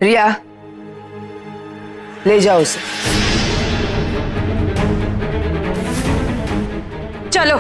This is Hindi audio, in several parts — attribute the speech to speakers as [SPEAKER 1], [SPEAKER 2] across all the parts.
[SPEAKER 1] रिया, ले जाओ उसे।
[SPEAKER 2] चलो।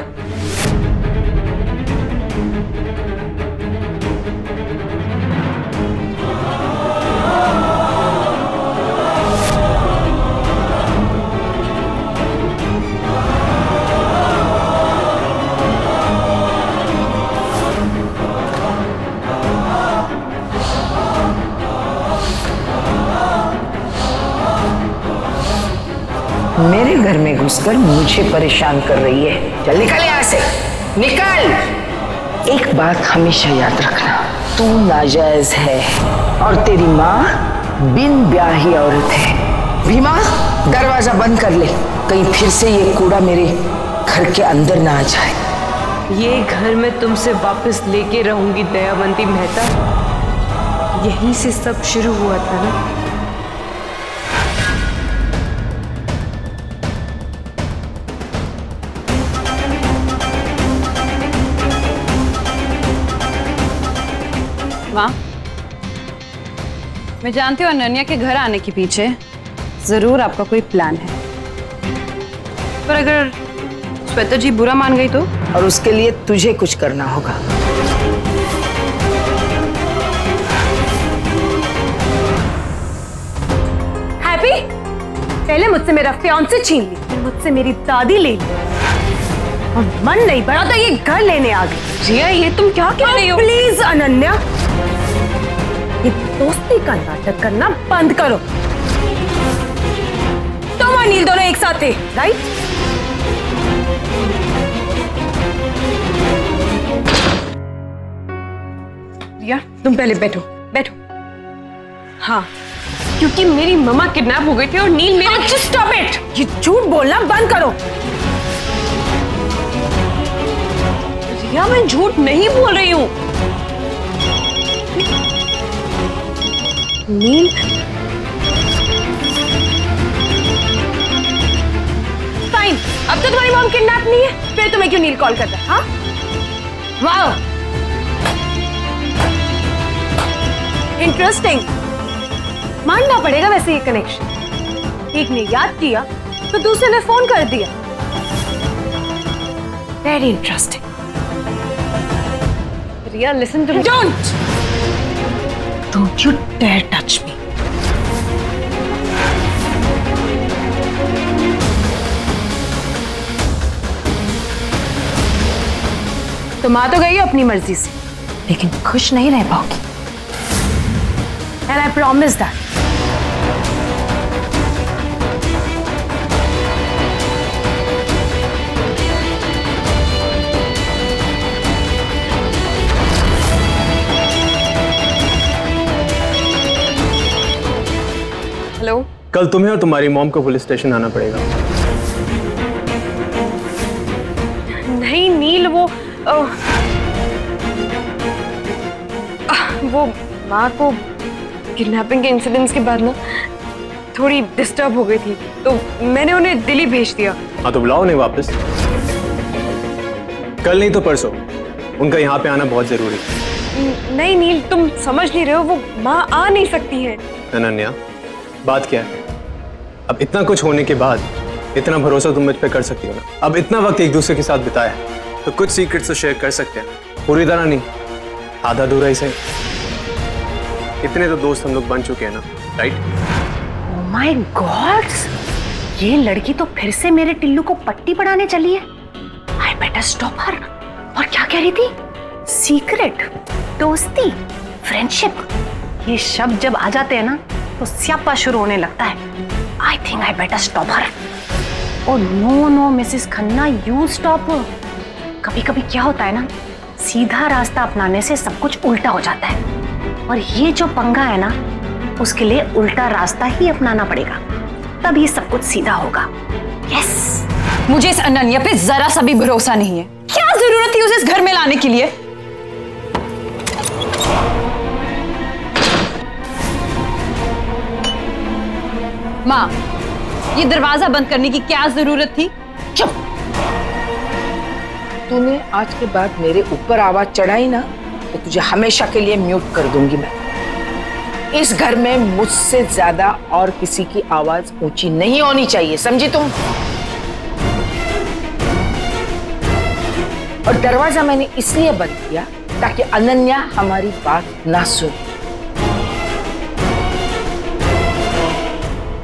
[SPEAKER 1] मेरे घर में घुसकर मुझे परेशान कर रही है। चल निकल यहाँ से, निकल। एक बात हमेशा याद रखना, तू नाजायज है और तेरी माँ बिन ब्याही औरत है। भीमा, दरवाजा बंद कर ले, कहीं फिर से ये कूड़ा मेरे घर के अंदर ना आ जाए।
[SPEAKER 2] ये घर मैं तुमसे वापस लेके रहूंगी दयावंती मेहता। यहीं से सब शुरू हुआ था ना।
[SPEAKER 3] माँ, मैं जानती हूँ अनन्या के घर आने के पीछे जरूर आपका कोई प्लान है, पर अगर श्वेता जी बुरा मान गई तो?
[SPEAKER 1] और उसके लिए तुझे कुछ करना होगा।
[SPEAKER 2] हैप्पी, पहले मुझसे मेरा फियांसे छीन ली, फिर मुझसे मेरी दादी ले ली, और मन नहीं बढ़ा तो ये घर लेने आ गई।
[SPEAKER 3] जिया, ये तुम क्या कह रही हो?
[SPEAKER 2] प्लीज अनन्या, ये दोस्ती का नाटक करना बंद करो। तुम और नील दोनों एक साथ थे, राइट?
[SPEAKER 3] रिया,
[SPEAKER 2] तुम पहले बैठो, बैठो। हाँ, क्योंकि मेरी मम्मा किडनैप हो गई थी और नील मेरे। Just stop it! ये झूठ बोलना बंद करो।
[SPEAKER 3] रिया, मैं झूठ नहीं बोल रही हूँ।
[SPEAKER 2] नील, फाइन, अब तो तुम्हारी मॉम किडनैप नहीं है, फिर तुम्हें क्यों नील कॉल करता है? हाँ, वाह, इंटरेस्टिंग। मानना पड़ेगा वैसे ये कनेक्शन। एक ने याद किया तो दूसरे ने फोन कर दिया। Very interesting.
[SPEAKER 3] Riya, listen to me.
[SPEAKER 2] Don't you dare touch me. तुम आ तो गई हो अपनी मर्जी से, लेकिन खुश नहीं रह पाओगी। And I promise that.
[SPEAKER 3] Hello,
[SPEAKER 4] कल तुम्हें और तुम्हारी मॉम को पुलिस स्टेशन आना पड़ेगा।
[SPEAKER 2] नहीं नील, वो माँ को किडनैपिंग के इंसिडेंट्स के बाद ना थोड़ी डिस्टर्ब हो गई थी, तो मैंने उन्हें दिल्ली भेज दिया।
[SPEAKER 4] हाँ, तो बुलाओ उन्हें वापस। कल नहीं तो परसों उनका यहाँ पे आना बहुत जरूरी है।
[SPEAKER 2] नहीं नील, तुम समझ नहीं रहे हो, वो माँ आ नहीं सकती है।
[SPEAKER 4] अनन्या, बात क्या है? अब इतना कुछ होने के बाद इतना भरोसा तुम मुझ पे कर सकती हो ना। अब इतना वक्त एक दूसरे के साथ बिताया है तो कुछ सीक्रेट्स तो शेयर कर सकते हैं, पूरी तरह नहीं, आधा अधूरा ही सही। इतने तो दोस्त हम लोग बन चुके हैं ना, राइट?
[SPEAKER 2] ओह माय गॉड, ये लड़की तो फिर से मेरे टिल्लू को पट्टी पढ़ाने चली है। आई बेटर स्टॉप हर। और क्या कह रही थी? सीक्रेट, दोस्ती, फ्रेंडशिप, ये शब्द जब आ जाते हैं ना तो स्यापा शुरू होने लगता है। I think I better stop her. Oh no no Mrs Khanna, you stop. कभी कभी क्या होता है ना, सीधा रास्ता अपनाने से सब कुछ उल्टा हो जाता है, और ये जो पंगा है ना, उसके लिए उल्टा रास्ता ही अपनाना पड़ेगा, तभी सब कुछ सीधा होगा। यस।
[SPEAKER 3] मुझे इस अनन्या पे जरा सा भी भरोसा नहीं है। क्या जरूरत थी उसे इस घर में लाने की लिए? माँ, ये दरवाजा बंद करने की क्या जरूरत थी?
[SPEAKER 1] चुप। तूने आज के बाद मेरे ऊपर आवाज चढ़ाई ना तो तुझे हमेशा के लिए म्यूट कर दूंगी मैं। इस घर में मुझसे ज्यादा और किसी की आवाज ऊंची नहीं होनी चाहिए, समझी तुम? और दरवाजा मैंने इसलिए बंद किया ताकि अनन्या हमारी बात ना सुने।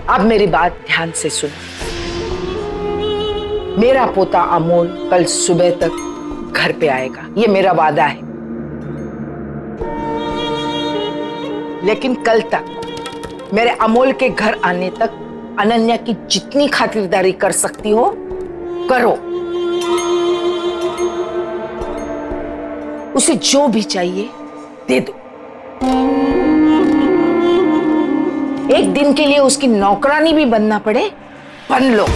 [SPEAKER 1] अब मेरी बात ध्यान से सुनो। मेरा पोता अमोल कल सुबह तक घर पे आएगा, ये मेरा वादा है। लेकिन कल तक मेरे अमोल के घर आने तक अनन्या की जितनी खातिरदारी कर सकती हो करो। उसे जो भी चाहिए दे दो। एक दिन के लिए उसकी नौकरानी भी बनना पड़े, बन लो।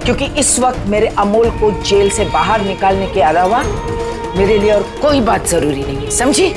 [SPEAKER 1] क्योंकि इस वक्त मेरे अमोल को जेल से बाहर निकालने के अलावा मेरे लिए और कोई बात जरूरी नहीं है, समझी?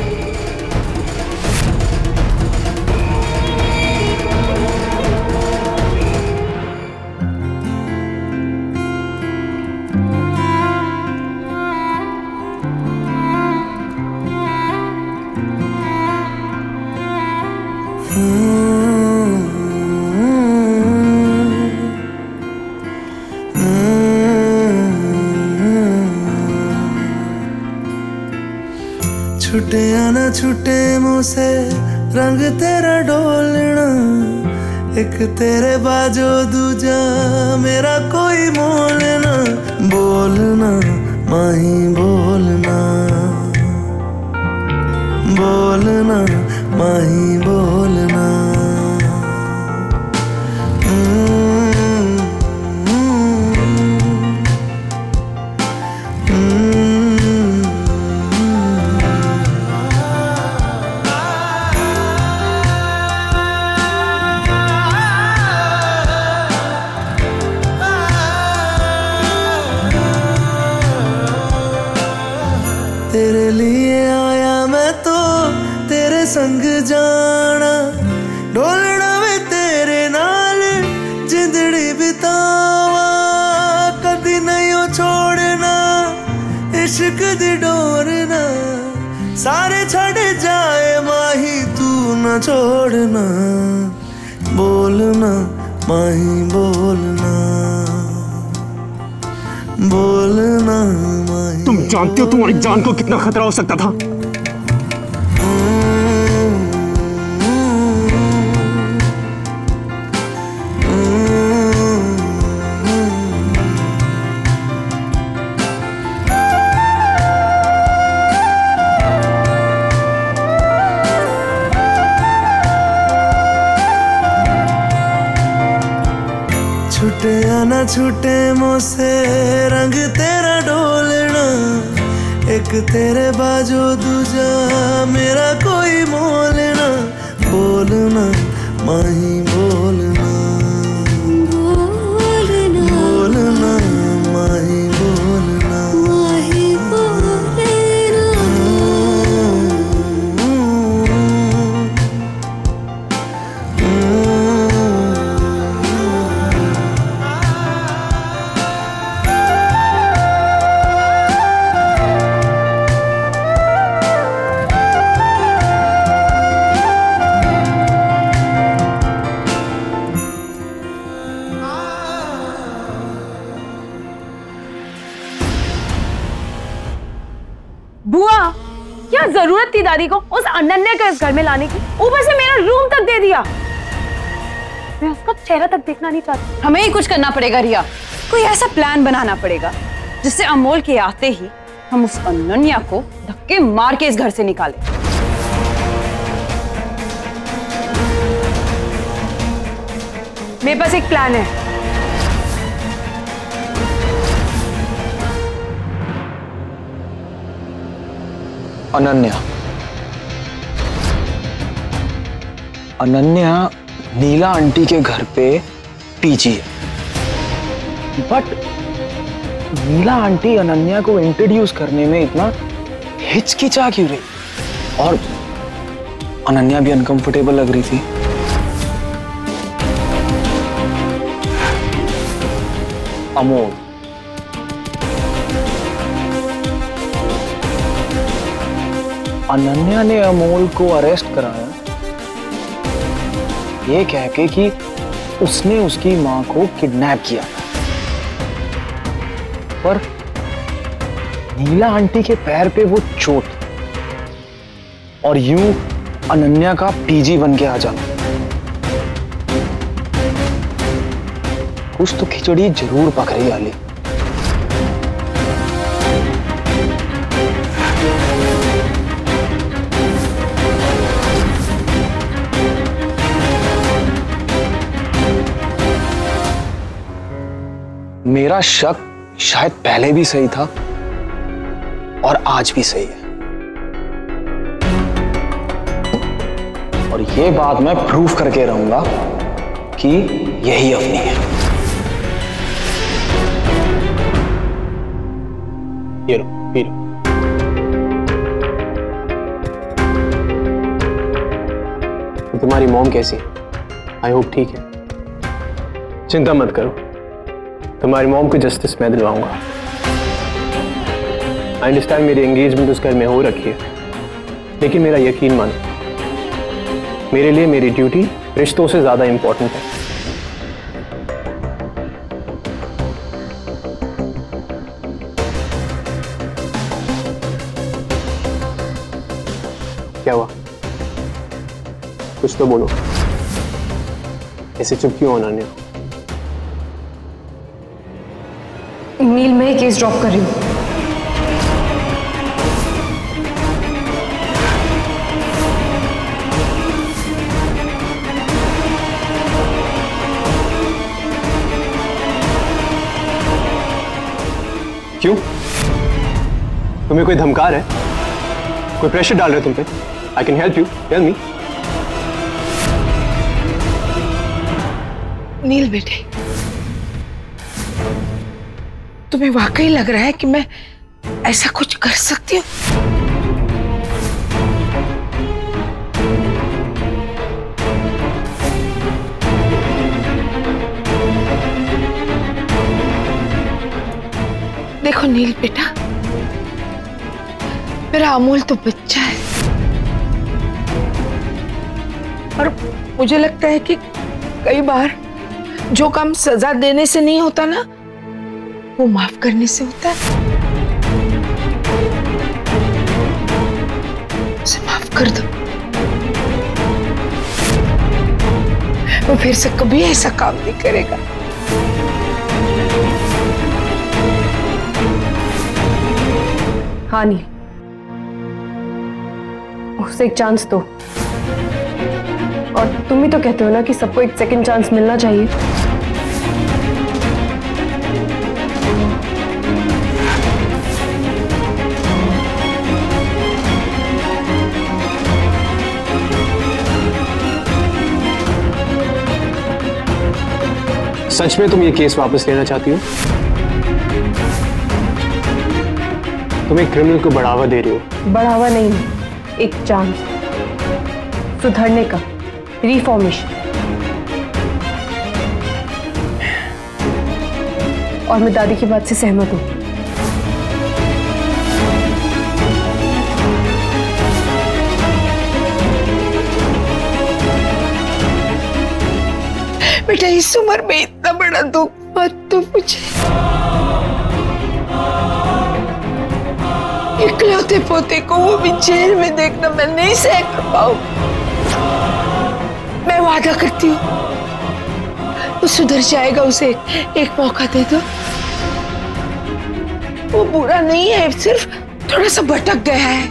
[SPEAKER 5] छुटे या ना छुटे मुँह से रंग तेरा डोलना, एक तेरे बाजो दूजा मेरा कोई मोल ना। बोलना माही बोलना, बोलना माही बोलना। तेरे लिए आया मैं तो तेरे संग जाना, डोलना वे तेरे नाल जिंदड़ी बितावा। कदी नहीं हो छोड़ना इश्क दी डोरना, सारे छड़ जाए माही तू न छोड़ना। बोलना माही बोलना, बोलना माही।
[SPEAKER 4] तुम जानते हो तुम्हारी जान को कितना खतरा हो सकता था?
[SPEAKER 5] छूटे या ना छूटे मुझसे रंग तेरा डोलना, एक तेरे बाजो दूजा मेरा कोई मोल ना। बोलना माही बोलना, बोलना माही बोलना, माही बोलना।
[SPEAKER 2] बुआ, क्या जरूरत थी दादी को उस अनन्या को इस घर में लाने की? ऊपर से मेरा रूम तक दे दिया। मैं उसका चेहरा तक देखना नहीं चाहती।
[SPEAKER 3] हमें ही कुछ करना पड़ेगा रिया, कोई ऐसा प्लान बनाना पड़ेगा जिससे अमोल के आते ही हम उस अनन्या को धक्के मार के इस घर से निकालें।
[SPEAKER 2] मेरे पास एक प्लान है।
[SPEAKER 6] अनन्या, अनन्या नीला आंटी के घर पे पीजी है, बट नीला आंटी अनन्या को इंट्रोड्यूस करने में इतना हिचकिचा क्यों रही? और अनन्या भी अनकंफर्टेबल लग रही थी। अमोल, अनन्या ने अमोल को अरेस्ट कराया ये कह के कि उसने उसकी मां को किडनैप किया, पर नीला आंटी के पैर पे वो चोट और यूं अनन्या का पीजी बन के आ जाना, कुछ तो खिचड़ी जरूर पक रही आली। मेरा शक शायद पहले भी सही था और आज भी सही है, और ये बात मैं प्रूव करके रहूंगा कि यही अवनी है। ये लो, पी लो।
[SPEAKER 4] तो तुम्हारी मॉम कैसी है? आई होप ठीक है। चिंता मत करो, तुम्हारी मॉम को जस्टिस मैं दिलवाऊंगा। आई अंडरस्टैंड मेरी एंगेजमेंट उस घर में हो रखी है, लेकिन मेरा यकीन मानो, मेरे लिए मेरी ड्यूटी रिश्तों से ज्यादा इंपॉर्टेंट है। क्या हुआ? कुछ तो बोलो, ऐसे चुप क्यों होना? नहीं,
[SPEAKER 3] नील, मैं केस ड्रॉप कर रही हूँ।
[SPEAKER 4] क्यों? तुम्हें कोई धमका रहा है? कोई प्रेशर डाल रहे हो तुम पे? I can help you, tell me.
[SPEAKER 1] Neel बेटे, तुम्हें वाकई लग रहा है कि मैं ऐसा कुछ कर सकती हूँ? देखो नील बेटा, मेरा अमोल तो बच्चा है और मुझे लगता है कि कई बार जो काम सजा देने से नहीं होता ना, वो माफ करने से होता है। उसे माफ कर दो, वो फिर से कभी ऐसा काम नहीं करेगा।
[SPEAKER 3] हाँ नील, उसे एक चांस दो। और तुम ही तो कहते हो ना कि सबको एक सेकंड चांस मिलना चाहिए।
[SPEAKER 4] सच में तुम ये केस वापस लेना चाहती हो? तुम एक क्रिमिनल को बढ़ावा दे रही हो।
[SPEAKER 3] बढ़ावा नहीं, एक चांस सुधरने का, रिफॉर्मेशन। और मैं दादी की बात से सहमत हूं।
[SPEAKER 1] बेटा, इस उम्र में इतना बड़ा दुख मत तो मुझे। इकलौते पोते को वो भी जेल में देखना मैं नहीं सह कर पाऊं। मैं वादा करती हूँ वो सुधर जाएगा, उसे एक मौका दे दो। वो बुरा नहीं है, सिर्फ थोड़ा सा भटक गया है,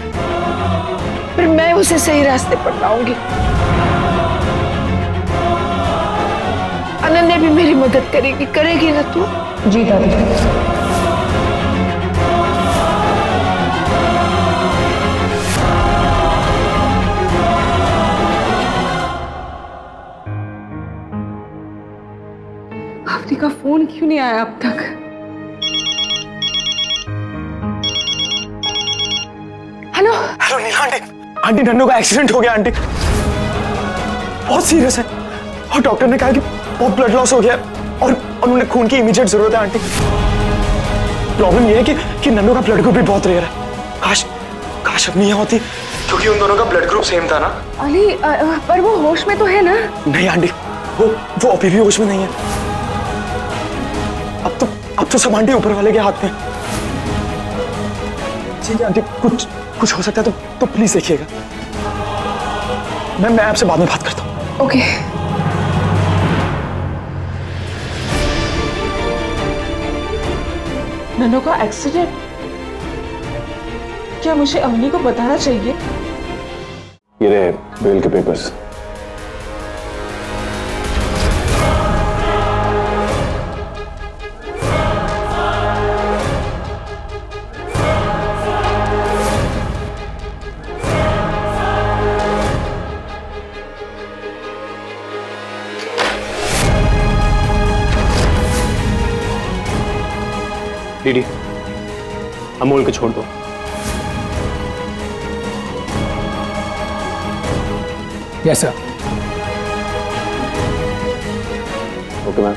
[SPEAKER 1] फिर मैं उसे सही रास्ते पर लाऊंगी। अनन्या भी मेरी मदद करेगी ना तू?
[SPEAKER 3] जी दादी। अवनी का फोन क्यों नहीं आया अब तक? हेलो
[SPEAKER 6] हेलो नीला आंटी। आंटी, नन्नू का एक्सीडेंट हो गया आंटी, बहुत सीरियस है, और डॉक्टर ने कहा कि बहुत ब्लड लॉस हो गया और उन्होंने खून की इमीडिएट जरूरत है आंटी। प्रॉब्लम ये है कि नन्नू का ब्लड ग्रुप भी बहुत रेयर है। काश अब नहीं होती, क्योंकि उन दोनों का ब्लड ग्रुप सेम था ना।
[SPEAKER 2] अली पर वो होश में तो है ना?
[SPEAKER 6] नहीं आंटी, वो अभी भी होश में नहीं है। अब तो सब आंटी ऊपर वाले के हाथ में। ठीक है आंटी, कुछ हो सकता है तो प्लीज देखिएगा। मैं आपसे बाद में बात करता हूँ।
[SPEAKER 2] ओके।
[SPEAKER 7] नन्नू का एक्सीडेंट? क्या मुझे अवनी को बताना चाहिए?
[SPEAKER 4] ये रहे बेल के पेपर्स। डीडी, अमोल को छोड़ दो।
[SPEAKER 8] Yes sir.
[SPEAKER 4] Okay ma'am.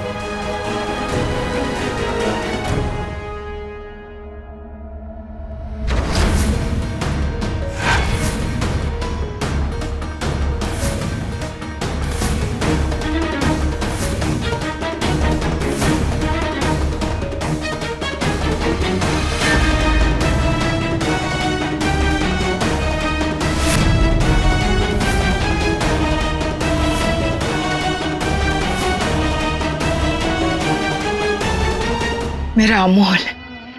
[SPEAKER 1] मेरा अमोल,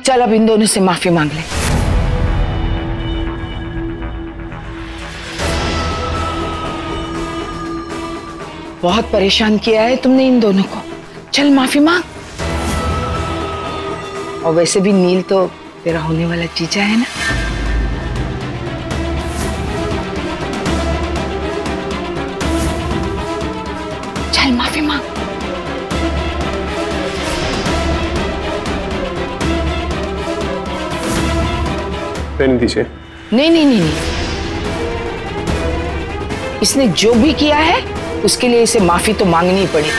[SPEAKER 1] चल अब इन दोनों से माफी मांग ले। बहुत परेशान किया है तुमने इन दोनों को, चल माफी मांग। और वैसे भी नील तो तेरा होने वाला जीजा है ना। चल माफी मांग।
[SPEAKER 4] पेन दीजिए।
[SPEAKER 1] नहीं, इसने जो भी किया है उसके लिए इसे माफी तो मांगनी ही पड़ेगी।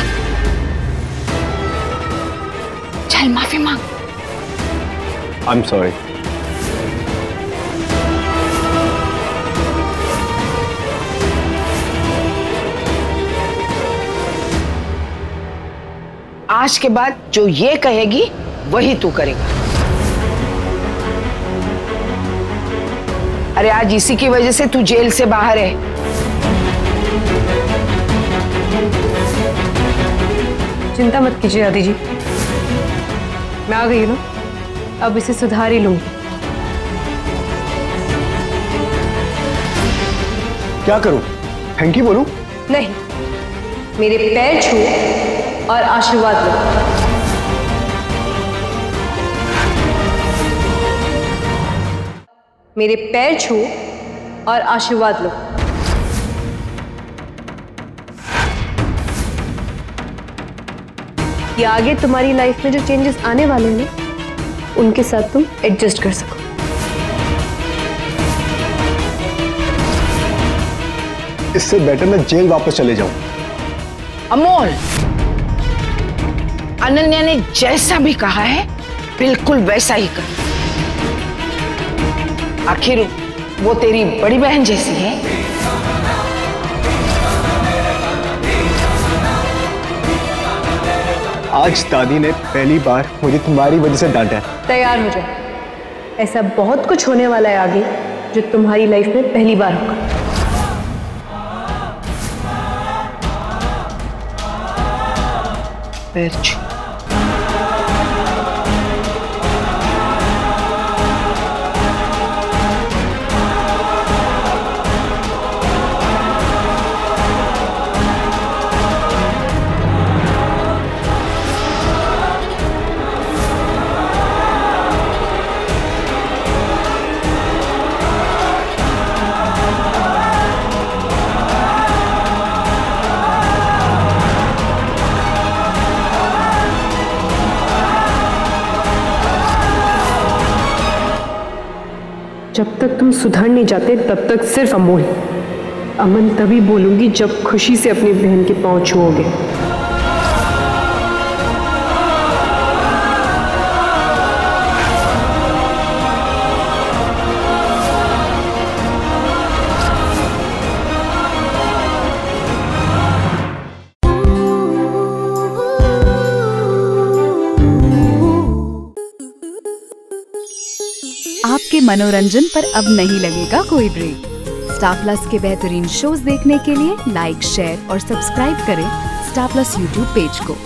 [SPEAKER 1] चल माफी मांग।
[SPEAKER 4] I am sorry.
[SPEAKER 1] आज के बाद जो ये कहेगी वही तू करेगा। अरे आज इसी की वजह से तू जेल से बाहर है।
[SPEAKER 3] चिंता मत कीजिए दादी जी, मैं आ गई हूँ ना, अब इसे सुधार ही लूंगी।
[SPEAKER 4] क्या करूं? थैंक यू बोलूं?
[SPEAKER 3] नहीं, मेरे पैर छू और आशीर्वाद लो। मेरे पैर छू और आशीर्वाद लो। कि आगे तुम्हारी लाइफ में जो चेंजेस आने वाले हैं ना, उनके साथ तुम एडजस्ट कर सको।
[SPEAKER 4] इससे बेटर मैं जेल वापस चले जाऊं।
[SPEAKER 1] अमोल, अनन्या ने जैसा भी कहा है बिल्कुल वैसा ही कर। आखिर वो तेरी बड़ी बहन जैसी है।
[SPEAKER 4] आज दादी ने पहली बार मुझे तुम्हारी वजह से डांटा है।
[SPEAKER 3] तैयार हो जाओ, ऐसा बहुत कुछ होने वाला है आगे जो तुम्हारी लाइफ में पहली बार होगा।
[SPEAKER 1] पैर छू।
[SPEAKER 3] जब तक तुम सुधर नहीं जाते तब तक सिर्फ अमोल। अमन तभी बोलूंगी जब खुशी से अपनी बहन के पांव छुओगे।
[SPEAKER 9] आपके मनोरंजन पर अब नहीं लगेगा कोई ब्रेक। स्टार प्लस के बेहतरीन शोज देखने के लिए लाइक, शेयर और सब्सक्राइब करें स्टार प्लस यूट्यूब पेज को।